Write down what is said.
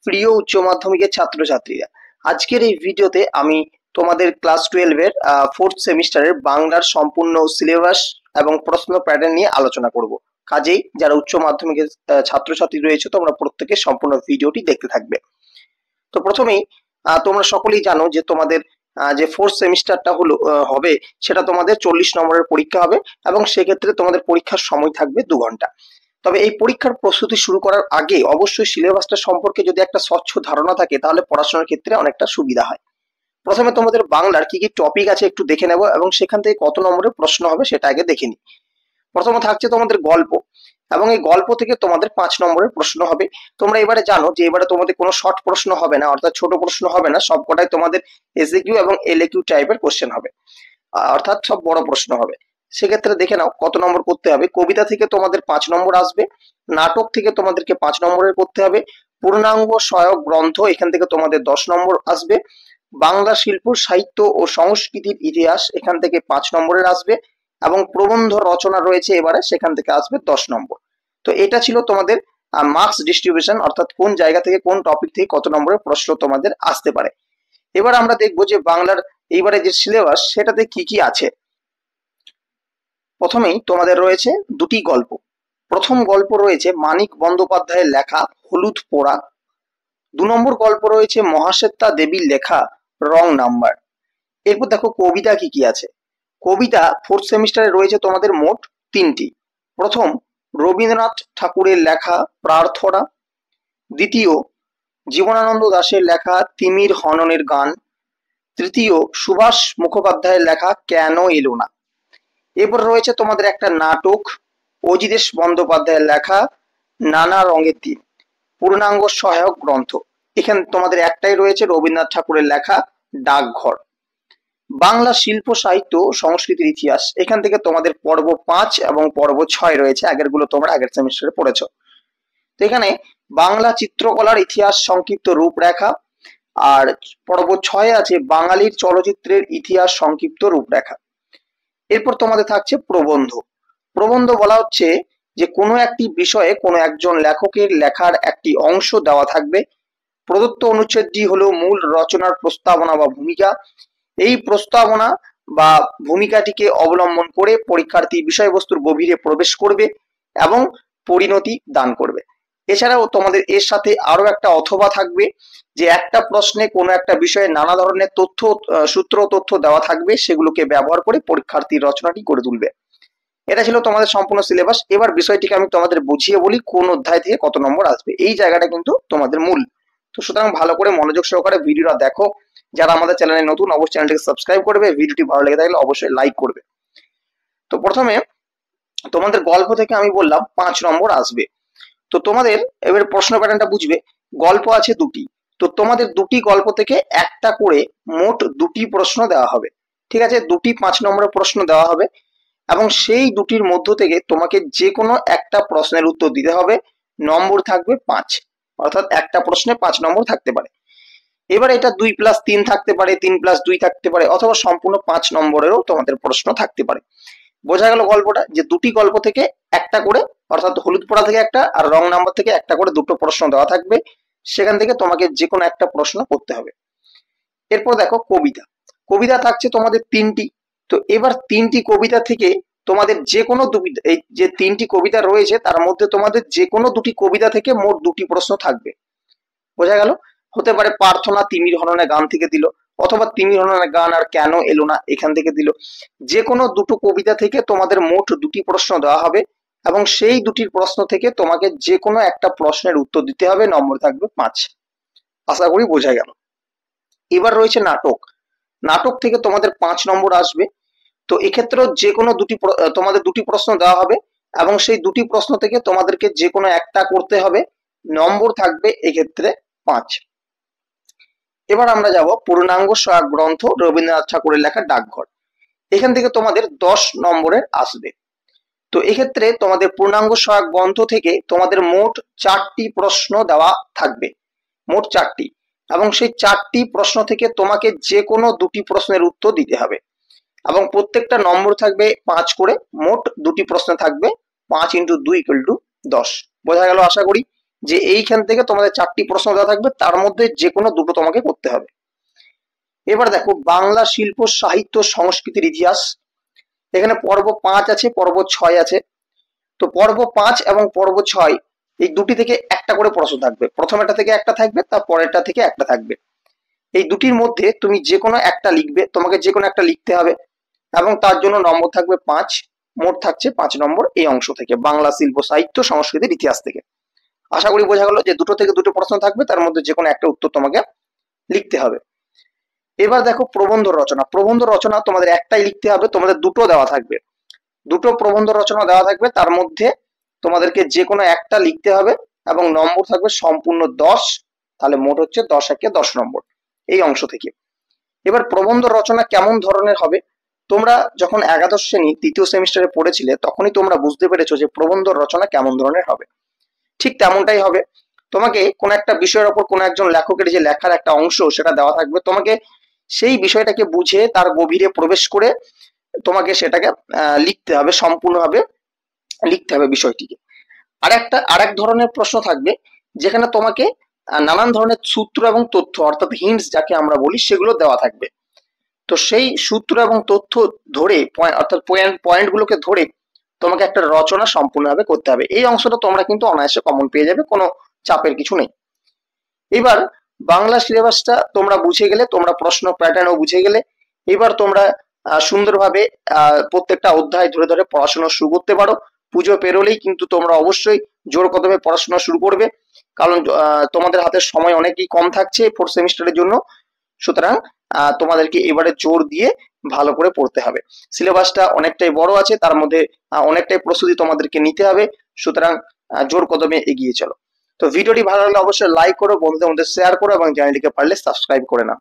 প্রিয় উচ্চ মাধ্যমিকের ছাত্রছাত্রীরা, আজকের এই ভিডিওতে আমি তোমাদের ক্লাস 12 এর 4th সেমিস্টারের বাংলার সম্পূর্ণ সিলেবাস এবং প্রশ্ন প্যাটার্ন নিয়ে আলোচনা করব। কাজেই যারা উচ্চ মাধ্যমিকের ছাত্রছাত্রী রয়েছে তোমরা প্রত্যেকে সম্পূর্ণ ভিডিওটি দেখতে থাকবে। তো প্রথমেই তোমরা সকলেই জানো যে তোমাদের যে 4th সেমিস্টারটা হবে সেটা তোমাদের 40 নম্বরের পরীক্ষা হবে এবং সেক্ষেত্রে তোমাদের পরীক্ষার সময় থাকবে 2 ঘন্টা। তবে এই পরীক্ষার প্রস্তুতি শুরু করার আগে অবশ্যই সিলেবাসটা সম্পর্কে যদি একটা স্বচ্ছ ধারণা থাকে তাহলে পড়াশোনার ক্ষেত্রে অনেকটা সুবিধা হয়। প্রথমে তোমাদের বাংলার কি কি টপিক আছে একটু দেখে নেব এবং সেখান থেকে কত নম্বরের প্রশ্ন হবে সেটা আগে দেখে নিই। প্রথমে থাকছে তোমাদের গল্প এবং এই গল্প থেকে তোমাদের 5 নম্বরের প্রশ্ন হবে। তোমরা এবারে জানো যে এবারে তোমাদের কোনো শর্ট প্রশ্ন হবে না, অর্থাৎ ছোট প্রশ্ন হবে না, সবকটাই তোমাদের এসএকিউ এবং এলএকিউ টাইপের কোশ্চেন হবে, অর্থাৎ সব বড় প্রশ্ন হবে। সেক্ষেত্রে দেখে নাও কত নম্বর করতে হবে। কবিতা থেকে তোমাদের 5 নম্বর আসবে, নাটক থেকে তোমাদেরকে 5 নম্বরের করতে হবে, পূর্ণাঙ্গ সহায়ক গ্রন্থ এখান থেকে তোমাদের 10 নম্বর আসবে, বাংলা শিল্প সাহিত্য ও সংস্কৃতির ইতিহাস এখান থেকে 5 নম্বরের আসবে এবং প্রবন্ধ রচনা রয়েছে এবারে সেখান থেকে আসবে 10 নম্বর। তো এটা ছিল তোমাদের মার্কস ডিস্ট্রিবিউশন, অর্থাৎ কোন জায়গা থেকে কোন টপিক থেকে কত নম্বরের প্রশ্ন তোমাদের আসতে পারে। এবার আমরা দেখবো যে বাংলার এইবারে যে সিলেবাস সেটাতে কি কি আছে। প্রথমেই তোমাদের রয়েছে দুটি গল্প। প্রথম গল্প রয়েছে মানিক বন্দ্যোপাধ্যায়ের লেখা হলুদ পোড়া। 2 নম্বর গল্প রয়েছে মহাশ্বেতা দেবীর লেখা রং নাম্বার। এরপর দেখো কবিতা কি কি আছে। কবিতা 4th সেমিস্টারে রয়েছে তোমাদের মোট 3টি। প্রথম রবীন্দ্রনাথ ঠাকুরের লেখা প্রার্থনা, দ্বিতীয় জীবনানন্দ দাশের লেখা তিমির হননের গান, তৃতীয় সুভাষ মুখোপাধ্যায়ের লেখা কেন এলো না। এরপর রয়েছে তোমাদের একটা নাটক অজিতেশ বন্দ্যোপাধ্যায়ের লেখা নানা রঙের তীর, পূর্ণাঙ্গ সহায়ক গ্রন্থ। এখানে তোমাদের একটাই রয়েছে রবীন্দ্রনাথ ঠাকুরের লেখা ডাকঘর। বাংলা শিল্প সাহিত্য সংস্কৃতির ইতিহাস এখান থেকে তোমাদের পর্ব 5 এবং পর্ব 6 রয়েছে, আগের গুলো তোমরা আগের সেমিস্টারে পড়েছো। তো এখানে বাংলা চিত্রকলার ইতিহাস সংক্ষিপ্ত রূপরেখা, আর পর্ব 6 আছে বাঙালির চলচ্চিত্রের ইতিহাস সংক্ষিপ্ত রূপরেখা। এরপর তোমাদের থাকছে প্রবন্ধ। প্রবন্ধ বলা হচ্ছে যে কোনো একটি বিষয়ে কোনো একজন লেখকের লেখার একটি অংশ দেওয়া থাকবে। প্রদত্ত অনুচ্ছেদটি হলো মূল রচনার প্রস্তাবনা বা ভূমিকা। এই প্রস্তাবনা বা ভূমিকাটিকে অবলম্বন করে পরীক্ষার্থী বিষয়বস্তুর গভীরে প্রবেশ করবে এবং পরিণতি দান করবে। এছাড়াও তোমাদের এর সাথে আরো একটা অথবা থাকবে, যে একটা প্রশ্নে কোনো একটা বিষয়ে নানা ধরনের সূত্র তথ্য দেওয়া থাকবে, সেগুলোকে ব্যবহার করে পরীক্ষার্থীর রচনাটি করে তুলবে। এটা ছিল তোমাদের সম্পূর্ণ সিলেবাস। এবার বিষয়টিকে আমি তোমাদের বুঝিয়ে বলি কোন অধ্যায় থেকে কত নম্বর আসবে। এই জায়গাটা কিন্তু তোমাদের মূল। তো সুতরাং ভালো করে মনোযোগ সহকারে ভিডিওটা দেখো। যারা আমাদের চ্যানেলে নতুন অবশ্যই চ্যানেলটিকে সাবস্ক্রাইব করবে, ভিডিওটি ভালো লেগে থাকলে অবশ্যই লাইক করবে। তো প্রথমে তোমাদের গল্প থেকে আমি বললাম 5 নম্বর আসবে। তো তোমাদের এবার প্রশ্ন প্যাটার্নটা বুঝবে। গল্প আছে 2টি, তো তোমাদের 2টি গল্প থেকে একটা করে মোট 2টি প্রশ্ন দেওয়া হবে। ঠিক আছে, 2টি 5 নম্বরের প্রশ্ন দেওয়া হবে এবং সেই 2টির মধ্য থেকে তোমাকে যে কোনো একটা প্রশ্নের উত্তর দিতে হবে। নম্বর থাকবে 5, অর্থাৎ একটা প্রশ্নে 5 নম্বর থাকতে পারে। এবার এটা 2+3 থাকতে পারে, 3+2 থাকতে পারে, অথবা সম্পূর্ণ 5 নম্বরেরও তোমাদের প্রশ্ন থাকতে পারে। বোঝা গেল গল্পটা, যে 2টি গল্প থেকে একটা করে, অর্থাৎ হলুদ পোড়া থেকে একটা আর রং নাম্বার থেকে একটা করে 2টো প্রশ্ন দেওয়া থাকবে। সেখান থেকে তোমাকে যে কোনো একটা প্রশ্ন করতে হবে। এরপর দেখো কবিতা। কবিতা থাকছে তোমাদের 3টি। তো এবার 3টি কবিতা থেকে তোমাদের যে কোনো এই যে 3টি কবিতা রয়েছে তার মধ্যে তোমাদের যে কোনো 2টি কবিতা থেকে মোট 2টি প্রশ্ন থাকবে। বোঝা গেল? হতে পারে প্রার্থনা তিমির হননের গান থেকে দিল, অথবা তিমির হননের গান আর কেন এলো না এখান থেকে দিল। যে কোনো 2টো কবিতা থেকে তোমাদের মোট 2টি প্রশ্ন দেওয়া হবে এবং সেই 2টির প্রশ্ন থেকে তোমাকে যে কোনো একটা প্রশ্নের উত্তর দিতে হবে। নম্বর থাকবে 5। আশা করি বোঝা গেল। এবার রয়েছে নাটক। নাটক থেকে তোমাদের 5 নম্বর আসবে। তো এক্ষেত্রে যে কোনো তোমাদের 2টি প্রশ্ন দেওয়া হবে এবং সেই 2টি প্রশ্ন থেকে তোমাদেরকে যে কোনো একটা করতে হবে। নম্বর থাকবে এক্ষেত্রে 5। এবার আমরা যাব পূর্ণাঙ্গ সহায়ক গ্রন্থ রবীন্দ্রনাথ ঠাকুরের লেখা ডাকঘর। এখান থেকে তোমাদের 10 নম্বরের আসবে। তো এক্ষেত্রে তোমাদের পূর্ণাঙ্গ সহায়ক গ্রন্থ থেকে তোমাদের মোট 4টি প্রশ্ন দেওয়া থাকবে, মোট 4টি, এবং সেই 4টি প্রশ্ন থেকে তোমাকে যে কোনো 2টি প্রশ্নের উত্তর দিতে হবে এবং প্রত্যেকটা নম্বর থাকবে 5 করে। মোট 2টি প্রশ্ন থাকবে, 5 × 2 = 10। বোঝা গেল আশা করি। যে এইখান থেকে তোমাদের 4টি প্রশ্ন দেওয়া থাকবে, তার মধ্যে যে কোনো দুটো তোমাকে করতে হবে। এবার দেখো বাংলা শিল্প সাহিত্য সংস্কৃতির ইতিহাস, এখানে পর্ব 5 আছে, পর্ব 6 আছে। তো পর্ব 5 এবং পর্ব 6 এই দুটি থেকে একটা করে প্রশ্ন থাকবে, প্রথমটা থেকে একটা থাকবে, তার পরেরটা থেকে একটা থাকবে। এই দুটির মধ্যে তুমি যে কোনো একটা লিখবে, তোমাকে যে কোনো একটা লিখতে হবে এবং তার জন্য নম্বর থাকবে 5, মোট থাকছে 5 নম্বর এই অংশ থেকে, বাংলা শিল্প সাহিত্য সংস্কৃতির ইতিহাস থেকে। আশা করি বোঝা গেল যে দুটো থেকে দুটো প্রশ্ন থাকবে, তার মধ্যে যে কোনো একটা উত্তর তোমাকে লিখতে হবে। এবার দেখো প্রবন্ধ রচনা, প্রবন্ধ রচনা তোমাদের একটাই লিখতে হবে, তোমাদের দুটো দেওয়া থাকবে, দুটো প্রবন্ধ রচনা দেওয়া থাকবে, তার মধ্যে তোমাদেরকে যে কোনো একটা লিখতে হবে এবং নম্বর থাকবে সম্পূর্ণ 10, তাহলে মোট হচ্ছে 10 একে 10 নম্বর এই অংশ থেকে। এবার প্রবন্ধ রচনা কেমন ধরনের হবে, তোমরা যখন একাদশ শ্রেণী 3য় সেমিস্টারে পড়েছিলে তখনই তোমরা বুঝতে পেরেছো যে প্রবন্ধ রচনা কেমন ধরনের হবে। ঠিক তেমনটাই হবে, তোমাকে কোন একটা বিষয়ের ওপর কোন একজন লেখকের যে লেখার একটা অংশ সেটা দেওয়া থাকবে, তোমাকে সেই বিষয়টাকে বুঝে তার গভীরে প্রবেশ করে তোমাকে সেটাকে লিখতে হবে, সম্পূর্ণভাবে লিখতে হবে বিষয়টিকে। আরেক ধরনের প্রশ্ন থাকবে যেখানে তোমাকে নানান ধরনের সূত্র এবং তথ্য অর্থাৎ হিন্টস যাকে আমরা বলি সেগুলো দেওয়া থাকবে। তো সেই সূত্র এবং তথ্য ধরে অর্থাৎ পয়েন্টগুলোকে ধরে তোমাকে একটা রচনা সম্পূর্ণভাবে করতে হবে। এই অংশটা তোমরা কিন্তু অনায়াসে কমন পেয়ে যাবে, কোনো চাপের কিছু নেই। এবার বাংলা সিলেবাসটা তোমরা বুঝে গেলে, তোমরা প্রশ্ন প্যাটার্নও বুঝে গেলে, এবার তোমরা সুন্দরভাবে প্রত্যেকটা অধ্যায় ধরে ধরে পড়াশোনা শুরু করতে পারো। পুজো পেরোলেই কিন্তু তোমরা অবশ্যই জোর কদমে পড়াশোনা শুরু করবে, কারণ তোমাদের হাতে সময় অনেকই কম থাকছে 4th সেমিস্টারের জন্য। সুতরাং তোমাদেরকে এবারে জোর দিয়ে ভালো করে পড়তে হবে। সিলেবাসটা অনেকটাই বড় আছে, তার মধ্যে অনেকটাই প্রস্তুতি তোমাদেরকে নিতে হবে, সুতরাং জোর কদমে এগিয়ে চলো। তো ভিডিওটি ভালো লাগলে অবশ্যই লাইক করো, বন্ধুদের মধ্যে শেয়ার করো এবং চ্যানেলটিকে পারলে সাবস্ক্রাইব করে নাও।